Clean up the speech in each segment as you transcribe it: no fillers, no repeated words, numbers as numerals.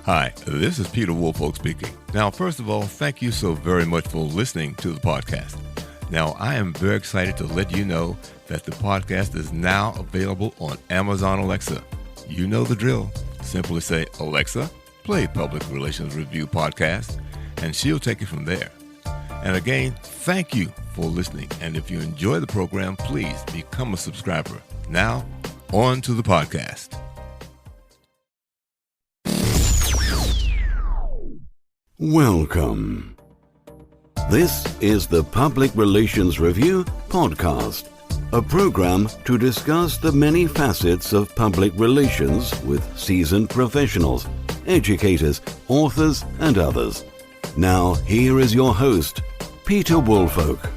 Hi, this is Peter Woolfolk speaking. Now, first of all, thank you so very much for listening to the podcast. Now, I am very excited to let you know that the podcast is now available on Amazon Alexa. You know the drill. Simply say, Alexa, play Public Relations Review Podcast, and she'll take it from there. And again, thank you for listening. And if you enjoy the program, please become a subscriber. Now, on to the podcast. Welcome. This is the Public Relations Review Podcast, a program to discuss the many facets of public relations with seasoned professionals, educators, authors, and others. Now, here is your host, Peter Woolfolk.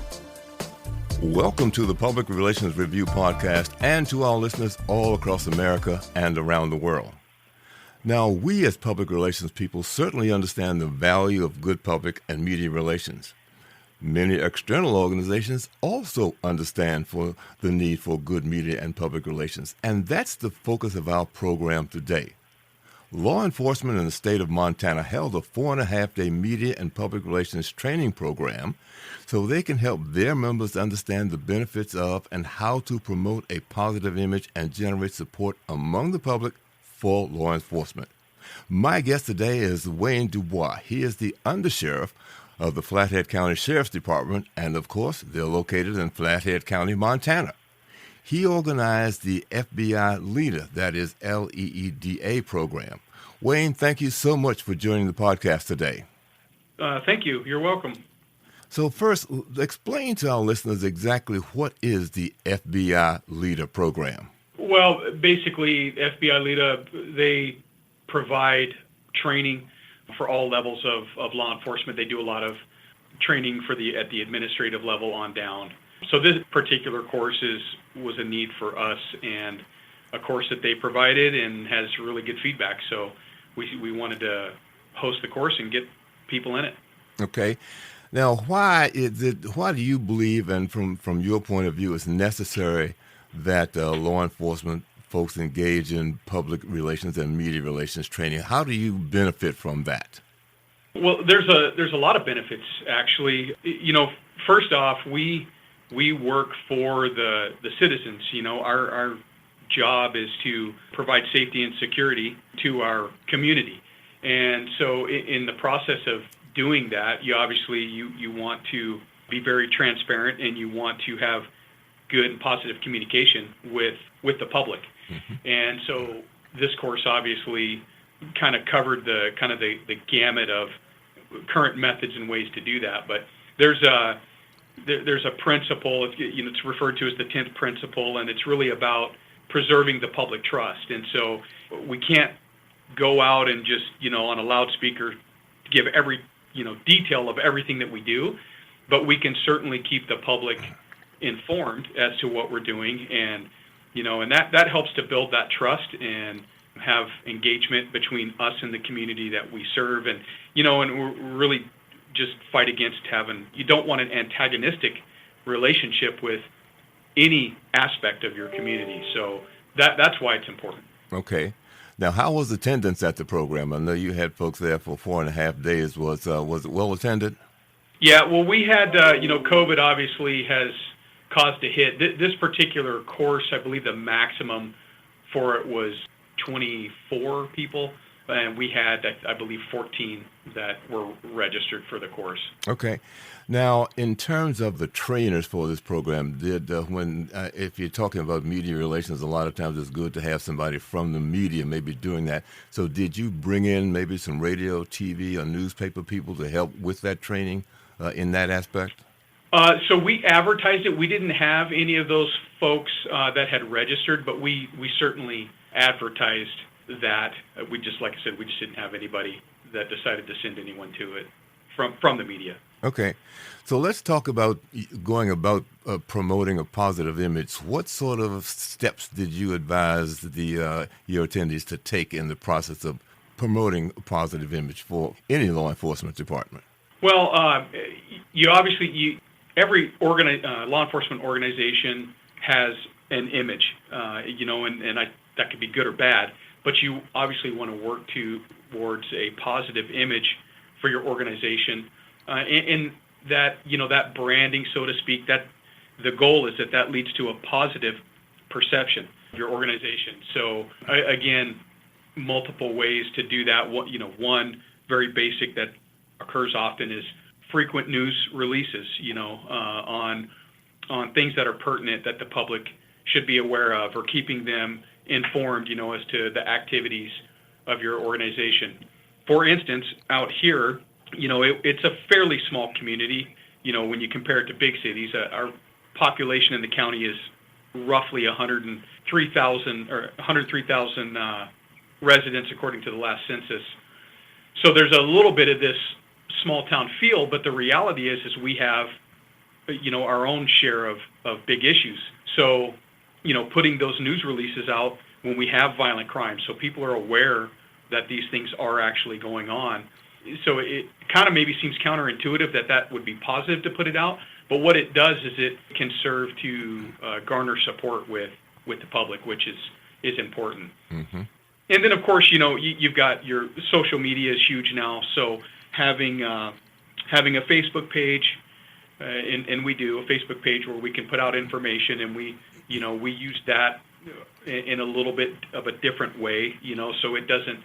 Welcome to the Public Relations Review Podcast and to our listeners all across America and around the world. Now, we as public relations people certainly understand the value of good public and media relations. Many external organizations also understand the need for good media and public relations, and that's the focus of our program today. Law enforcement in the state of Montana held a 4.5-day media and public relations training program so they can help their members understand the benefits of and how to promote a positive image and generate support among the public for law enforcement. My guest today is Wayne DuBois. He is the Undersheriff of the Flathead County Sheriff's Department, and of course, they're located in Flathead County, Montana. He organized the FBI LEADA, that is LEEDA program. Wayne, thank you so much for joining the podcast today. Thank you. You're welcome. So first, explain to our listeners exactly what is the FBI LEADA program. Well, basically, FBI LEADA, they provide training for all levels of law enforcement. They do a lot of training at the administrative level on down. So this particular course was a need for us and a course that they provided and has really good feedback. So we wanted to host the course and get people in it. Okay. Now, why do you believe, and from your point of view, it's necessary that law enforcement folks engage in public relations and media relations training? How do you benefit from that? Well, there's a lot of benefits, actually. You know, first off, we work for the citizens. You know, our job is to provide safety and security to our community. And so in the process of doing that, you obviously you want to be very transparent, and you want to have good and positive communication with the public. Mm-hmm. And so this course obviously kind of covered the gamut of current methods and ways to do that. But there's a principle, it's referred to as the 10th principle, and it's really about preserving the public trust. And so we can't go out and just, on a loudspeaker give every, detail of everything that we do, but we can certainly keep the public informed as to what we're doing, and that helps to build that trust and have engagement between us and the community that we serve, and we're really just fight against you don't want an antagonistic relationship with any aspect of your community. So that's why it's important. Okay. Now, how was attendance at the program? I know you had folks there for 4.5 days. Was it well attended? Yeah, well, we had, COVID obviously has caused a hit. This particular course, I believe the maximum for it was 24 people, and we had, I believe, 14 that were registered for the course. Okay. Now, in terms of the trainers for this program, if you're talking about media relations, a lot of times it's good to have somebody from the media maybe doing that. So did you bring in maybe some radio, TV, or newspaper people to help with that training in that aspect? So we advertised it. We didn't have any of those folks that had registered, but we certainly advertised that. Like I said, we just didn't have anybody that decided to send anyone to it from the media. Okay. So let's talk about going about promoting a positive image. What sort of steps did you advise your attendees to take in the process of promoting a positive image for any law enforcement department? Well, every law enforcement organization has an image, that could be good or bad. But you obviously want to work to towards a positive image for your organization, and that, that branding, so to speak, that the goal is that leads to a positive perception of your organization. So again, multiple ways to do that. One very basic that occurs often is frequent news releases, on things that are pertinent that the public should be aware of, or keeping them informed, as to the activities of your organization. For instance, out here, it's a fairly small community, when you compare it to big cities. Our population in the county is roughly 103,000 residents according to the last census. So there's a little bit of this small town feel, but the reality is we have, our own share of big issues. So, putting those news releases out when we have violent crime, so people are aware that these things are actually going on. So it kind of maybe seems counterintuitive that would be positive to put it out, but what it does is it can serve to garner support with the public, which is important. Mm-hmm. And then, of course, you've got your social media is huge now, so having a Facebook page, and we do a Facebook page where we can put out information, and we use that in a little bit of a different way, so it doesn't,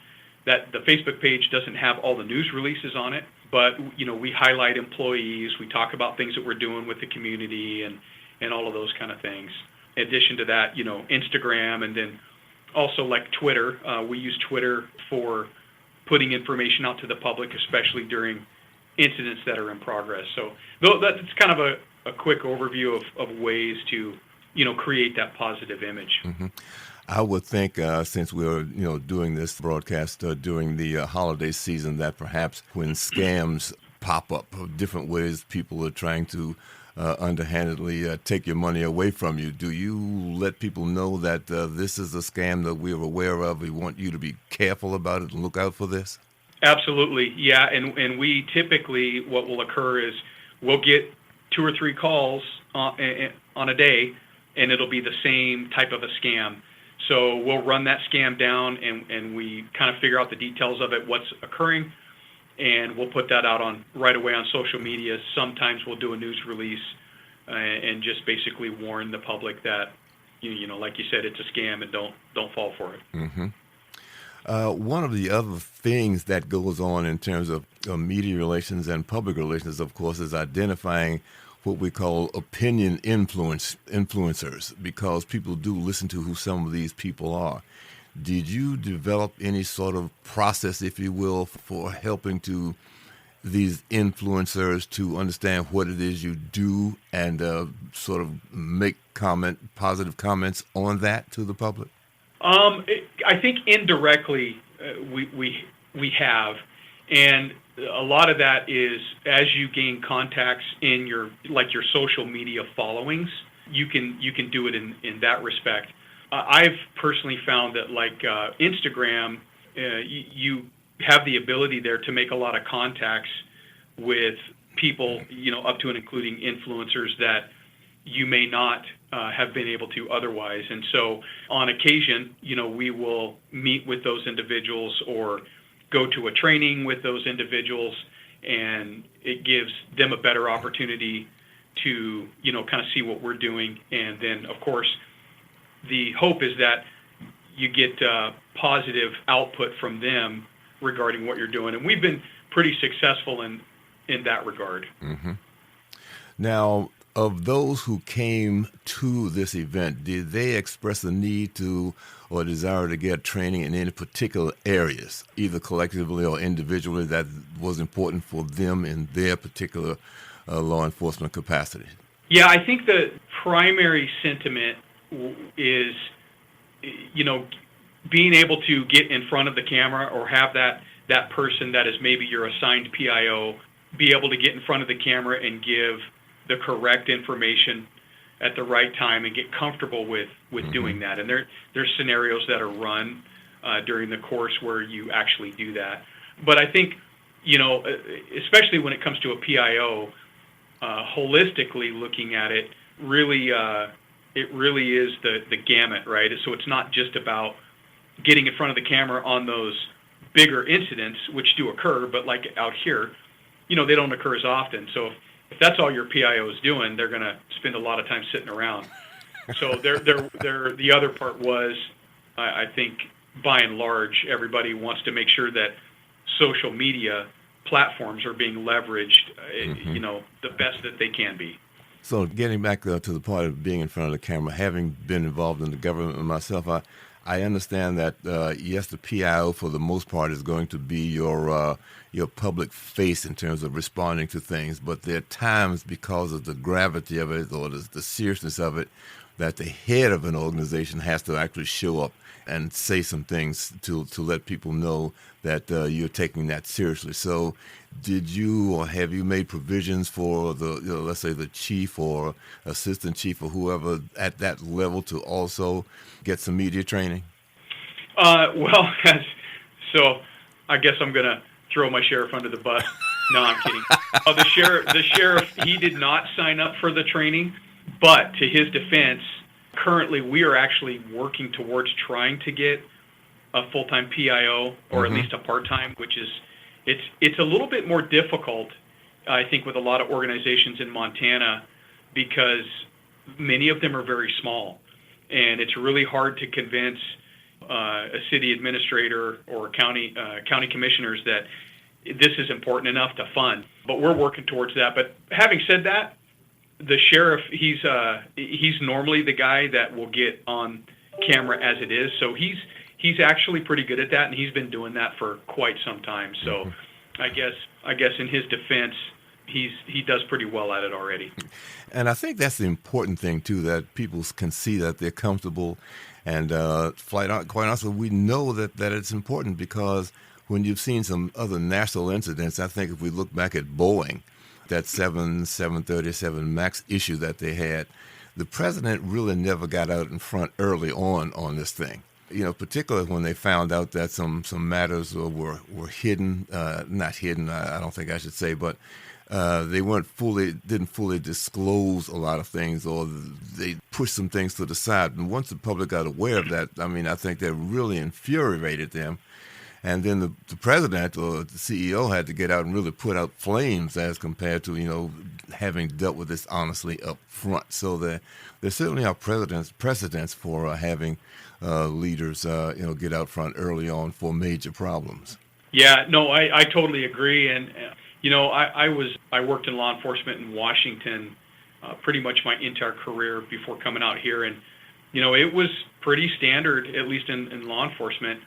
that the Facebook page doesn't have all the news releases on it, but, we highlight employees, we talk about things that we're doing with the community and all of those kind of things. In addition to that, Instagram, and then also like Twitter. We use Twitter for putting information out to the public, especially during incidents that are in progress. So that's kind of a quick overview of ways to, create that positive image. Mm-hmm. I would think, since we're doing this broadcast during the holiday season, that perhaps when scams pop up, different ways people are trying to underhandedly take your money away from you, do you let people know that this is a scam that we're aware of? We want you to be careful about it and look out for this? Absolutely, yeah. And we typically, what will occur is we'll get 2 or 3 calls on a day, and it'll be the same type of a scam. So we'll run that scam down, and we kind of figure out the details of it, what's occurring, and we'll put that out right away on social media. Sometimes we'll do a news release and just basically warn the public that, like you said, it's a scam, and don't fall for it. Mm-hmm. One of the other things that goes on in terms of media relations and public relations, of course, is identifying what we call opinion influencers, because people do listen to who some of these people are. Did you develop any sort of process, if you will, for helping to these influencers to understand what it is you do and sort of make positive comments on that to the public? I think indirectly we have, and a lot of that is as you gain contacts in your social media followings, you can do it in that respect. I've personally found that Instagram, you have the ability there to make a lot of contacts with people, up to and including influencers that you may not have been able to otherwise. And so on occasion, we will meet with those individuals or go to a training with those individuals, and it gives them a better opportunity to, kind of see what we're doing. And then, of course, the hope is that you get positive output from them regarding what you're doing. And we've been pretty successful in that regard. Mm-hmm. Now, of those who came to this event, did they express a need to or desire to get training in any particular areas, either collectively or individually, that was important for them in their particular law enforcement capacity? Yeah, I think the primary sentiment is, being able to get in front of the camera or have that person that is maybe your assigned PIO be able to get in front of the camera and give the correct information at the right time and get comfortable with mm-hmm. doing that. And there's scenarios that are run during the course where you actually do that. But I think, especially when it comes to a PIO, holistically looking at it, really is the gamut, right? So it's not just about getting in front of the camera on those bigger incidents, which do occur, but like out here, they don't occur as often. So if that's all your PIO is doing, they're going to spend a lot of time sitting around. So the other part was, I think, by and large, everybody wants to make sure that social media platforms are being leveraged, the best that they can be. So getting back to the part of being in front of the camera, having been involved in the government myself, I understand that, yes, the PIO for the most part is going to be your public face in terms of responding to things, but there are times because of the gravity of it or the seriousness of it that the head of an organization has to actually show up and say some things to let people know that you're taking that seriously. So did you or have you made provisions for let's say the chief or assistant chief or whoever at that level to also get some media training? So I guess I'm going to throw my sheriff under the bus. No, I'm kidding. The sheriff, he did not sign up for the training, but to his defense, currently we are actually working towards trying to get a full-time PIO or at least a part-time, which is, it's a little bit more difficult, I think, with a lot of organizations in Montana because many of them are very small, and it's really hard to convince a city administrator or county commissioners that this is important enough to fund. But we're working towards that. But having said that, the sheriff, he's normally the guy that will get on camera as it is. So he's actually pretty good at that, and he's been doing that for quite some time. So I guess in his defense, he does pretty well at it already. And I think that's the important thing too, that people can see that they're comfortable. And quite honestly, we know that it's important because when you've seen some other national incidents, I think if we look back at Boeing, that 737 MAX issue that they had, the president really never got out in front early on this thing. Particularly when they found out that some matters were hidden, not hidden, I don't think I should say, but they didn't fully disclose a lot of things, or they pushed some things to the side. And once the public got aware of that, I think that really infuriated them. And then the president or the CEO had to get out and really put out flames as compared to, having dealt with this honestly up front. So there certainly are precedents for having leaders, get out front early on for major problems. Yeah, no, I totally agree. And, I worked in law enforcement in Washington pretty much my entire career before coming out here. And, it was pretty standard, at least in law enforcement,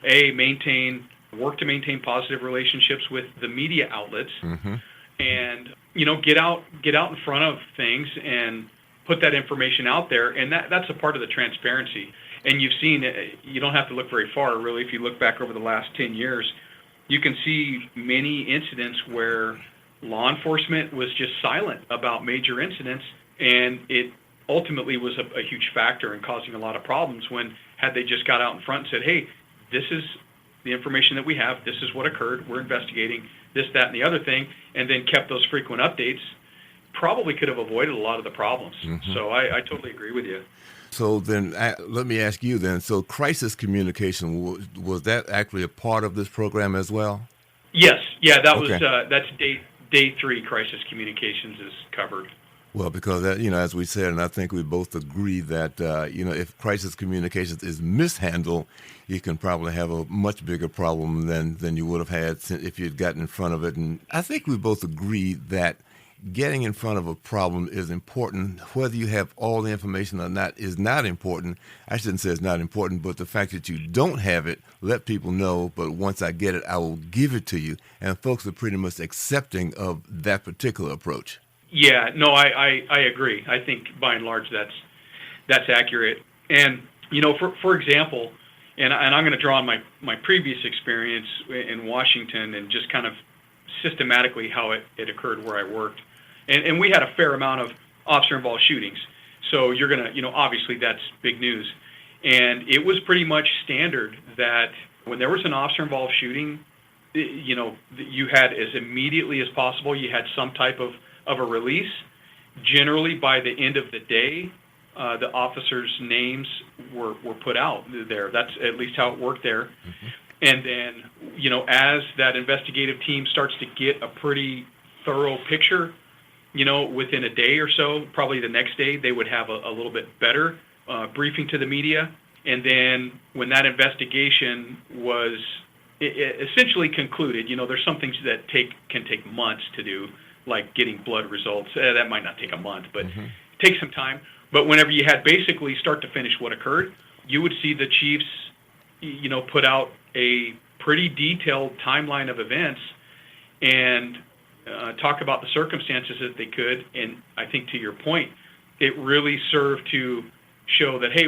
work to maintain positive relationships with the media outlets and, get out in front of things and put that information out there. And that's a part of the transparency. And you've seen, you don't have to look very far, really. If you look back over the last 10 years, you can see many incidents where law enforcement was just silent about major incidents, and it ultimately was a huge factor in causing a lot of problems when, had they just got out in front and said, hey, this is the information that we have, this is what occurred, we're investigating this, that, and the other thing, and then kept those frequent updates, probably could have avoided a lot of the problems. So I totally agree with you. So then let me ask you then, so crisis communication, was that actually a part of this program as well? Yes. Yeah, that's day 3 crisis communications is covered. Well, because that, as we said, and I think we both agree that, if crisis communications is mishandled, you can probably have a much bigger problem than you would have had if you'd gotten in front of it. And I think we both agree that getting in front of a problem is important. Whether you have all the information or not is not important. I shouldn't say it's not important, but the fact that you don't have it, let people know, but once I get it, I will give it to you. And folks are pretty much accepting of that particular approach. Yeah, no, I agree. I think by and large that's accurate. And, for example, and I'm going to draw on my previous experience in Washington and just kind of systematically how it occurred where I worked. And we had a fair amount of officer-involved shootings. So you're going to, obviously that's big news. And it was pretty much standard that when there was an officer-involved shooting, you had as immediately as possible, you had some type of a release. Generally, by the end of the day, the officers' names were put out there. That's at least how it worked there. And then, as that investigative team starts to get a pretty thorough picture, within a day or so, probably the next day, they would have a little bit better briefing to the media. And then when that investigation was essentially concluded, there's some things that can take months to do, like getting blood results. That might not take a month, but it takes some time. But whenever you had basically start to finish what occurred, you would see the chiefs, put out a pretty detailed timeline of events and talk about the circumstances that they could. And I think to your point, it really served to show that, hey,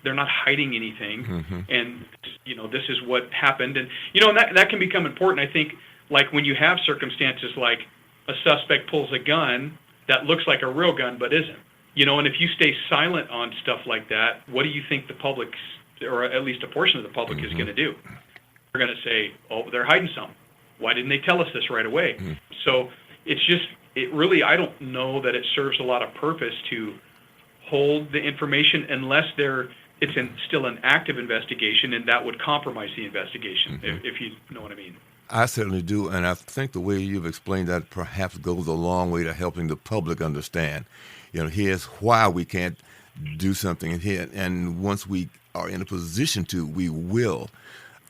they're not hiding anything. And, this is what happened. And, and that can become important. I think, like when you have circumstances like a suspect pulls a gun that looks like a real gun but isn't, and if you stay silent on stuff like that, what do you think the public, or at least a portion of the public, is going to do? They're going to say, oh, they're hiding something. Why didn't they tell us this right away? So it really, I don't know that it serves a lot of purpose to hold the information unless it's still an active investigation, and that would compromise the investigation, if you know what I mean. I certainly do, and I think the way you've explained that perhaps goes a long way to helping the public understand. Here's why we can't do something here, and once we are in a position to, we will.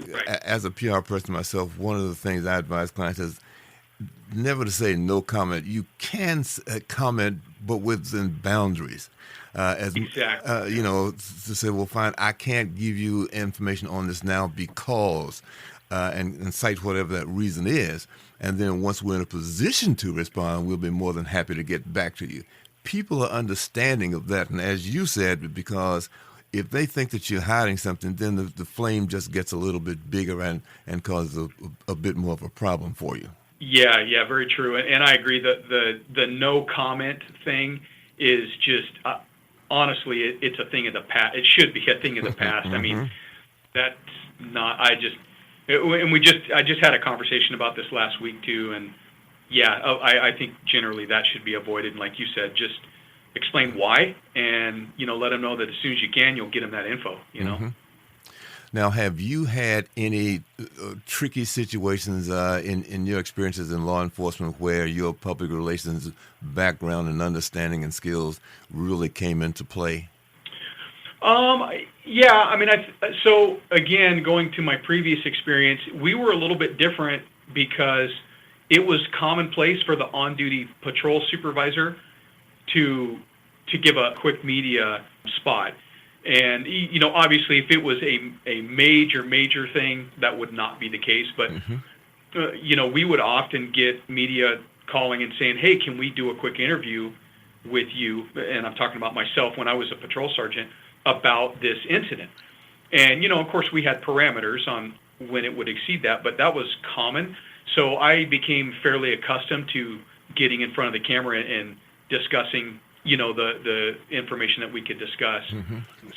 Right. As a PR person myself, one of the things I advise clients is never to say no comment. You can comment, but within boundaries. Exactly. To say, well, fine, I can't give you information on this now because, and cite whatever that reason is. And then once we're in a position to respond, we'll be more than happy to get back to you. People are understanding of that. And as you said, because if they think that you're hiding something, then the flame just gets a little bit bigger and causes a bit more of a problem for you. Yeah, very true. And I agree that the no comment thing is just, honestly, it's a thing of the past. It should be a thing of the past. I mean, that's not, I just had a conversation about this last week too. And yeah, I think generally that should be avoided. And like you said, just explain why, and let them know that as soon as you can, you'll get them that info. Now, have you had any tricky situations in your experiences in law enforcement where your public relations background and understanding and skills really came into play? Yeah, I mean, so again, going to my previous experience, we were a little bit different because it was commonplace for the on-duty patrol supervisor to give a quick media spot. And, obviously, if it was a major thing, that would not be the case. But, we would often get media calling and saying, hey, can we do a quick interview with you? And I'm talking about myself when I was a patrol sergeant, about this incident. And, of course, we had parameters on when it would exceed that, but that was common. So I became fairly accustomed to getting in front of the camera and discussing the information that we could discuss.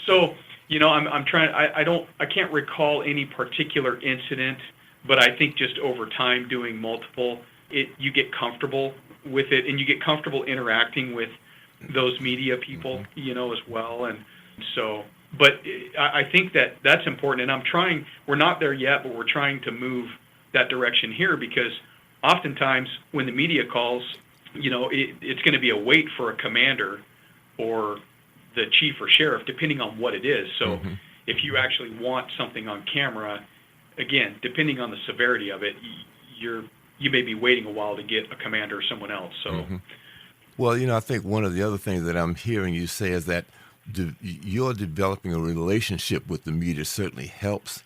So, I'm trying, I can't recall any particular incident, but I think just over time doing multiple, you get comfortable with it, and you get comfortable interacting with those media people, as well. And so, but I think that's important, and we're not there yet, but we're trying to move that direction here, because oftentimes when the media calls, it's going to be a wait for a commander or the chief or sheriff, depending on what it is. So if you actually want something on camera, again, depending on the severity of it, you may be waiting a while to get a commander or someone else. So, Well, I think one of the other things that I'm hearing you say is that you're developing a relationship with the media certainly helps,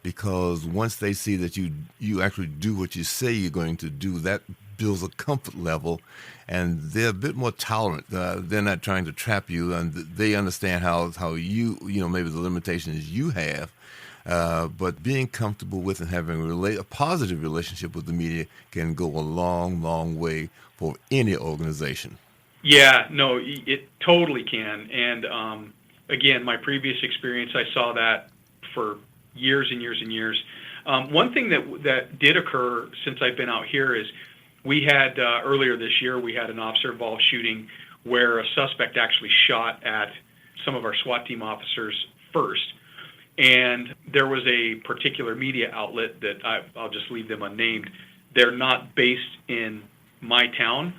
because once they see that you actually do what you say you're going to do, that builds a comfort level, and they're a bit more tolerant. They're not trying to trap you, and they understand how you maybe the limitations you have. But being comfortable with and having a positive relationship with the media can go a long, long way for any organization. Yeah, no, it totally can. And again, my previous experience, I saw that for years and years and years. One thing that did occur since I've been out here is we had earlier this year, we had an officer-involved shooting where a suspect actually shot at some of our SWAT team officers first. And there was a particular media outlet that I'll just leave them unnamed. They're not based in my town,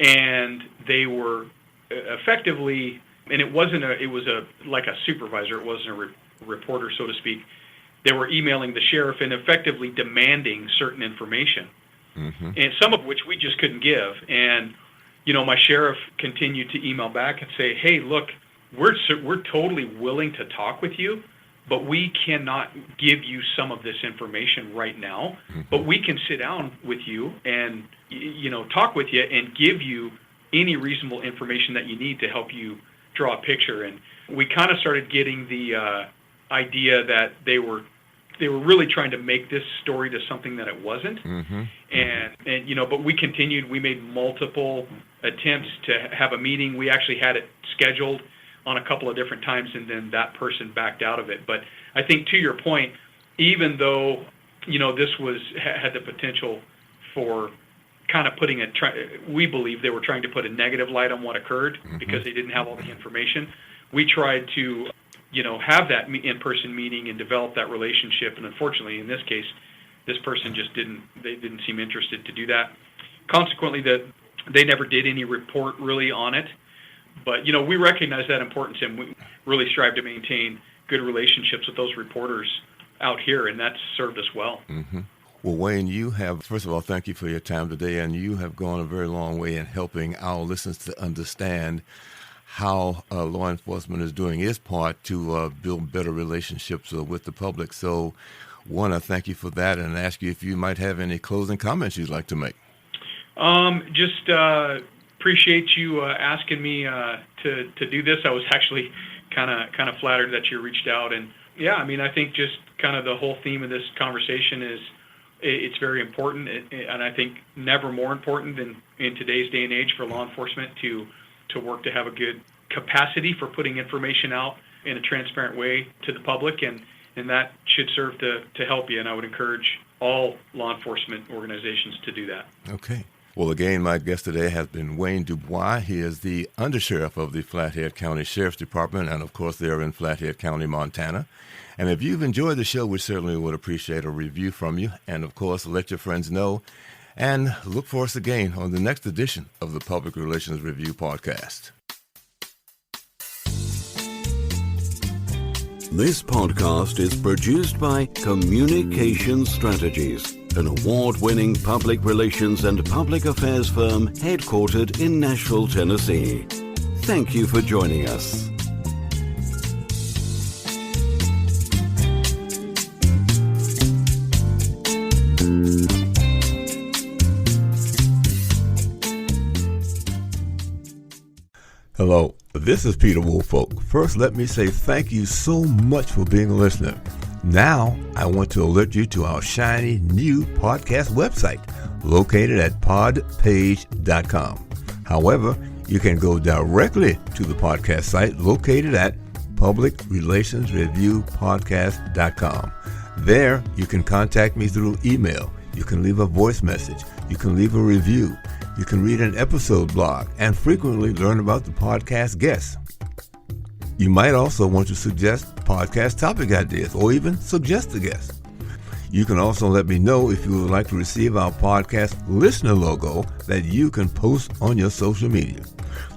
and they were effectively, and it was like a supervisor. It wasn't a reporter, so to speak. They were emailing the sheriff and effectively demanding certain information, and some of which we just couldn't give. And my sheriff continued to email back and say, "Hey, look, we're totally willing to talk with you, but we cannot give you some of this information right now. But we can sit down with you and talk with you and give you any reasonable information that you need to help you draw a picture." And we kind of started getting the idea that they were really trying to make this story to something that it wasn't. But we continued. We made multiple attempts to have a meeting. We actually had it scheduled on a couple of different times, and then that person backed out of it. But I think, to your point, even though this had the potential for kind of putting we believe they were trying to put a negative light on what occurred because they didn't have all the information. We tried to have that in-person meeting and develop that relationship, and unfortunately, in this case, this person just didn't seem interested to do that. Consequently, they never did any report really on it. But we recognize that importance, and we really strive to maintain good relationships with those reporters out here, and that's served us well. Well, Wayne, first of all, thank you for your time today, and you have gone a very long way in helping our listeners to understand how law enforcement is doing its part to build better relationships with the public. So want to thank you for that and ask you if you might have any closing comments you'd like to make. Just appreciate you asking me to do this. I was actually kind of flattered that you reached out. And yeah, I think just kind of the whole theme of this conversation is it's very important, and I think never more important than in today's day and age for law enforcement to work to have a good capacity for putting information out in a transparent way to the public, and that should serve to help you. And I would encourage all law enforcement organizations to do that. Okay. Well, again, my guest today has been Wayne DuBois. He is the Undersheriff of the Flathead County Sheriff's Department, and of course, they're in Flathead County, Montana. And if you've enjoyed the show, we certainly would appreciate a review from you. And of course, let your friends know. And look for us again on the next edition of the Public Relations Review podcast. This podcast is produced by Communication Strategies, an award-winning public relations and public affairs firm headquartered in Nashville, Tennessee. Thank you for joining us. Hello, this is Peter Woolfolk. First, let me say thank you so much for being a listener. Now, I want to alert you to our shiny new podcast website located at podpage.com. However, you can go directly to the podcast site located at publicrelationsreviewpodcast.com. There, you can contact me through email. You can leave a voice message. You can leave a review. You can read an episode blog and frequently learn about the podcast guests. You might also want to suggest podcast topic ideas or even suggest a guest. You can also let me know if you would like to receive our podcast listener logo that you can post on your social media.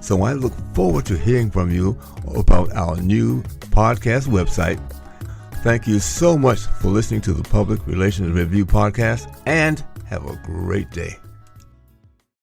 So I look forward to hearing from you about our new podcast website. Thank you so much for listening to the Public Relations Review podcast, and have a great day.